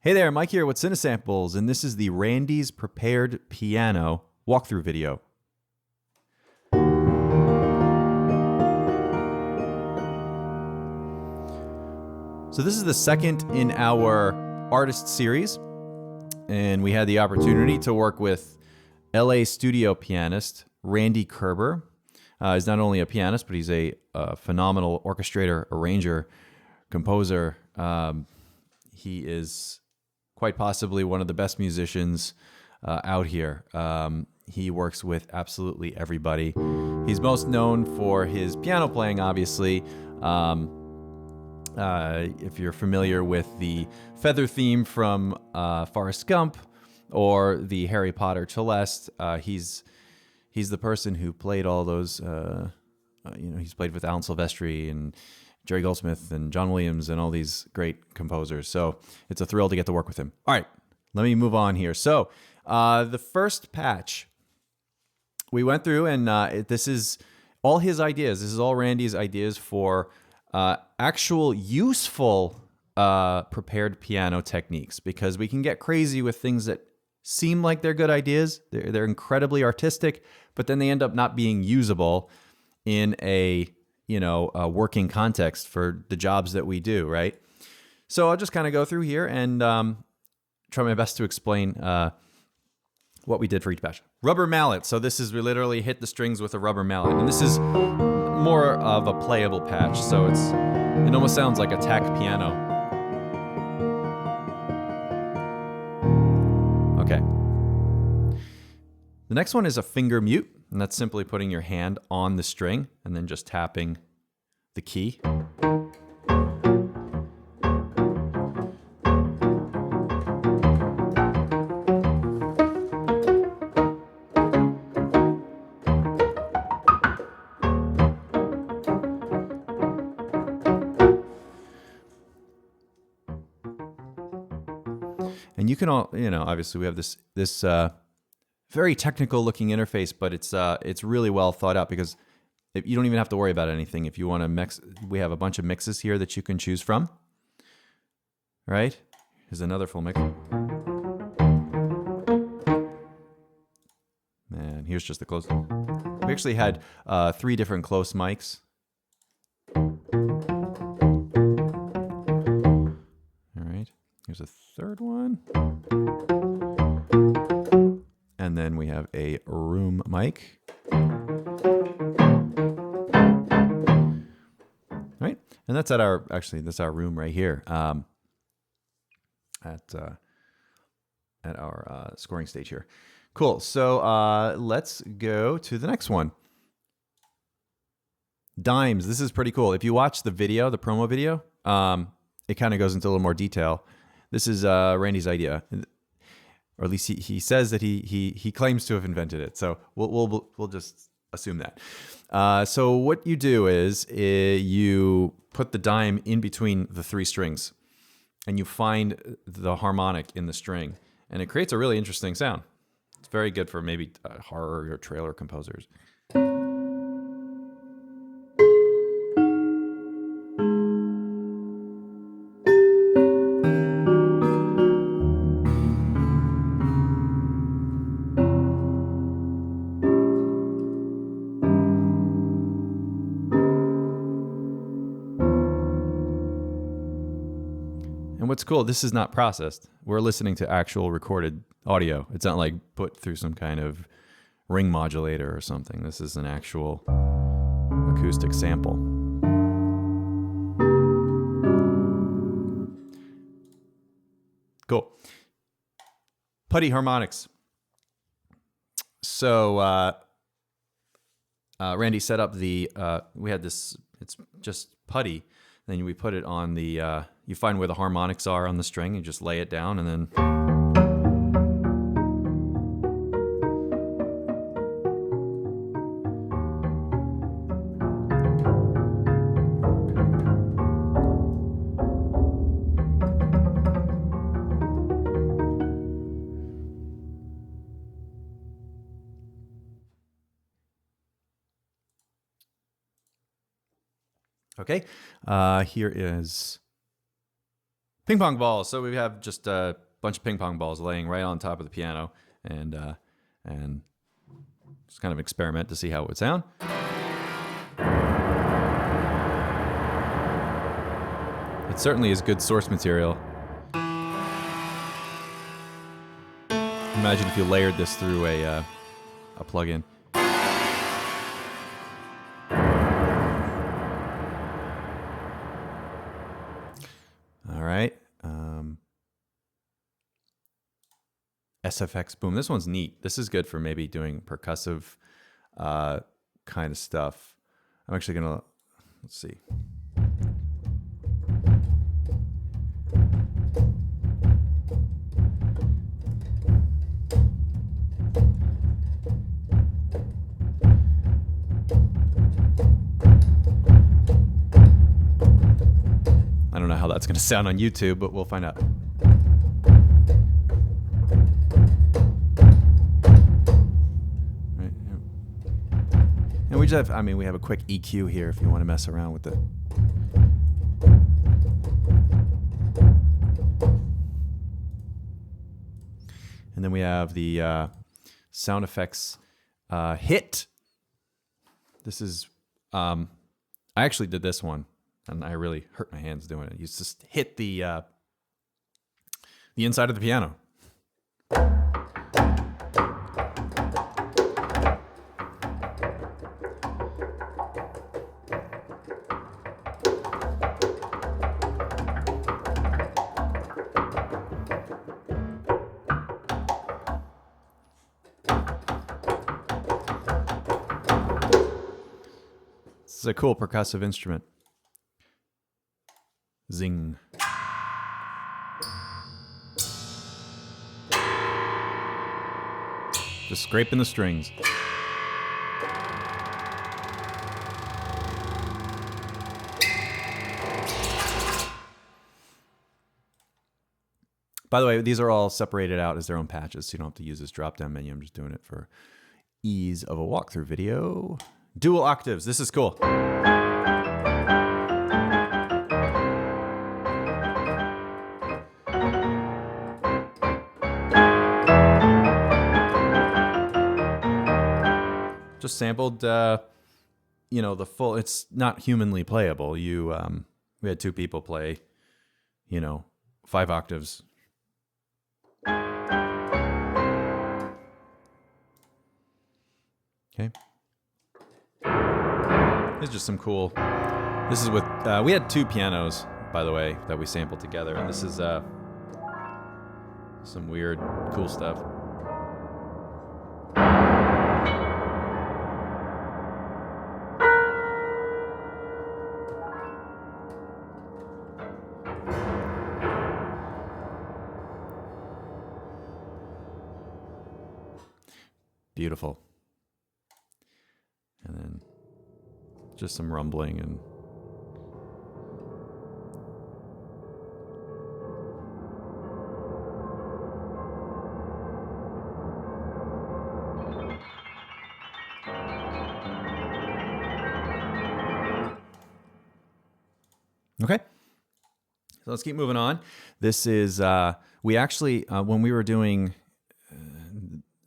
Hey there, Mike here with Cinesamples, and this is the Randy's Prepared Piano walkthrough video. So this is the second in our artist series, and we had the opportunity to work with LA studio pianist Randy Kerber. He's not only a pianist, but he's a phenomenal orchestrator, arranger, composer. He is quite possibly one of the best musicians out here. He works with absolutely everybody. He's most known for his piano playing, obviously. If you're familiar with the feather theme from Forrest Gump or the Harry Potter Celeste, he's the person who played all those. He's played with Alan Silvestri and Jerry Goldsmith and John Williams and all these great composers. So it's a thrill to get to work with him. All right, let me move on here. So the first patch we went through, and this is all his ideas. This is all Randy's ideas for actual useful prepared piano techniques, because we can get crazy with things that seem like they're good ideas. They're incredibly artistic, but then they end up not being usable in a working context for the jobs that we do, right? So I'll just kind of go through here and try my best to explain what we did for each patch. Rubber mallet. So this is, we literally hit the strings with a rubber mallet. And this is more of a playable patch. So it almost sounds like a tack piano. Okay. The next one is a finger mute. And that's simply putting your hand on the string and then just tapping the key. And you can all, obviously we have this very technical looking interface, but it's really well thought out, because you don't even have to worry about anything. If you want to mix, we have a bunch of mixes here that you can choose from. Right? Here's another full mix. And here's just the close. We actually had 3 different close mics. All right. Here's a third one. And then we have a room mic. Right? And that's that's our room right here at our scoring stage here. Cool. So let's go to the next one. Dimes. This is pretty cool. If you watch the video, the promo video, it kind of goes into a little more detail. This is Randy's idea. Or at least he says that he claims to have invented it. So we'll just assume that. So what you do is you put the dime in between the 3 strings, and you find the harmonic in the string, and it creates a really interesting sound. It's very good for maybe horror or trailer composers. And what's cool, this is not processed. We're listening to actual recorded audio. It's not like put through some kind of ring modulator or something. This is an actual acoustic sample. Cool. Putty harmonics. So Randy set up we had this, it's just putty. Then we put it on the, you find where the harmonics are on the string, and just lay it down, and then. Okay, here is Ping pong balls. So we have just a bunch of ping pong balls laying right on top of the piano, and just kind of experiment to see how it would sound. It certainly is good source material. Imagine if you layered this through a plugin. All right. SFX boom. This one's neat. This is good for maybe doing percussive kind of stuff. I'm actually gonna, let's see. I don't know how that's going to sound on YouTube, but we'll find out. Right, yeah. And we just have, we have a quick EQ here if you want to mess around with it. And then we have the sound effects hit. This is, I actually did this one. And I really hurt my hands doing it. You just hit the inside of the piano. This is a cool percussive instrument. Zing. Just scraping the strings. By the way, these are all separated out as their own patches, so you don't have to use this drop-down menu. I'm just doing it for ease of a walkthrough video. Dual octaves. This is cool. Just sampled, the full. It's not humanly playable. We had two people play, 5 octaves. Okay. This is just some cool. This is with we had 2 pianos, by the way, that we sampled together, and this is some weird, cool stuff. Beautiful. And then just some rumbling and okay. So let's keep moving on. This is we actually when we were doing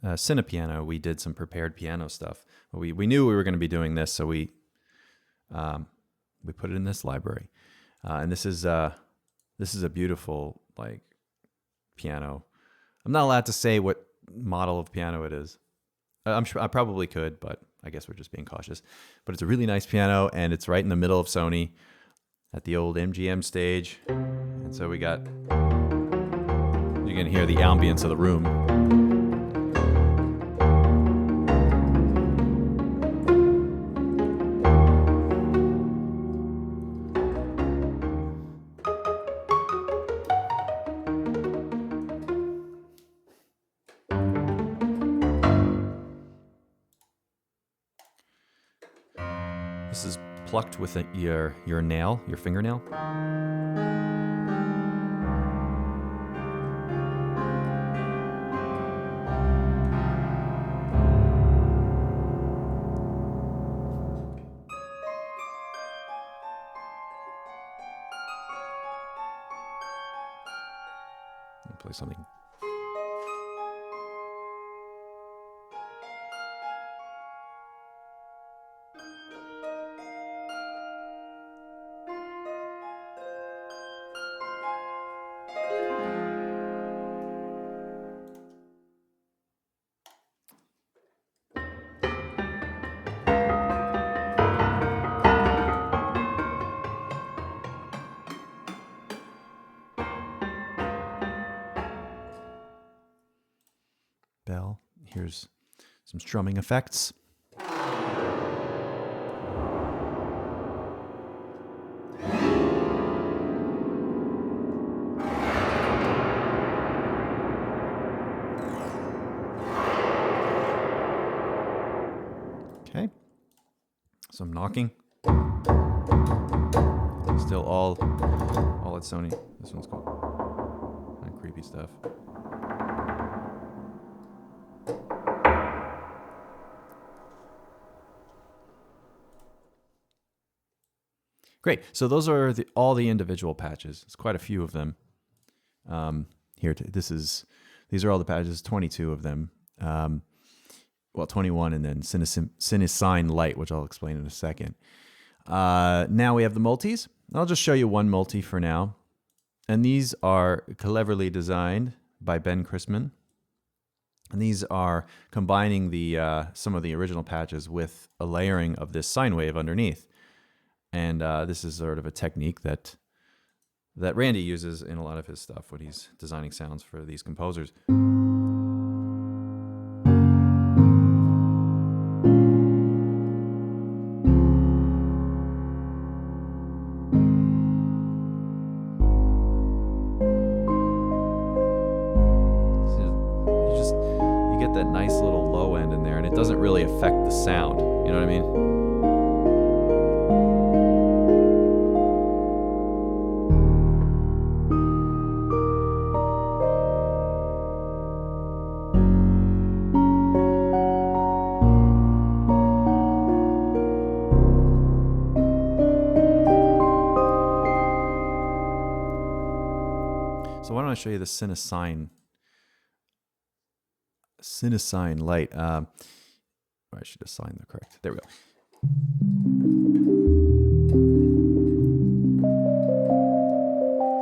Cine piano, we did some prepared piano stuff. We knew we were going to be doing this, so we put it in this library. And this is a beautiful piano. I'm not allowed to say what model of piano it is. I'm sure I probably could, but I guess we're just being cautious. But it's a really nice piano, and it's right in the middle of Sony at the old MGM stage. And so you can hear the ambience of the room. This is plucked with your nail, your fingernail. I'll play something. Bell. Here's some strumming effects. Okay. Some knocking. Still all at Sony. This one's cool. Kind of creepy stuff. Great. So those are all the individual patches. It's quite a few of them. These are all the patches. 22 of them. 21, and then Cinesine Light, which I'll explain in a second. Now we have the multis. I'll just show you one multi for now. And these are cleverly designed by Ben Chrisman. And these are combining some of the original patches with a layering of this sine wave underneath. And this is sort of a technique that Randy uses in a lot of his stuff when he's designing sounds for these composers. You get that nice little low end in there, and it doesn't really affect the sound. You know what I mean? So why don't I show you the Cinesine Light. I should assign the correct. There we go.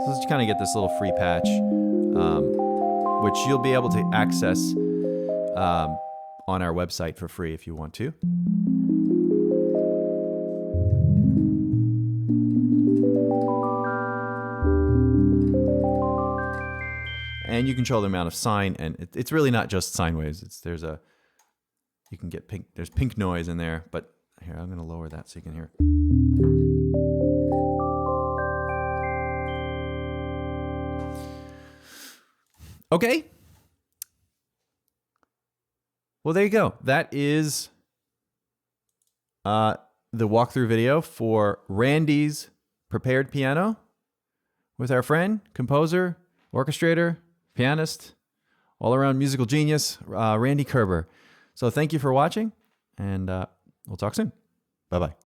So let's kind of get this little free patch, which you'll be able to access on our website for free if you want to. And you control the amount of sine, and it's really not just sine waves. You can get pink. There's pink noise in there, but here I'm going to lower that so you can hear it. Okay. Well, there you go. That is the walkthrough video for Randy's prepared piano with our friend, composer, orchestrator, pianist, all-around musical genius, Randy Kerber. So thank you for watching, and we'll talk soon. Bye-bye.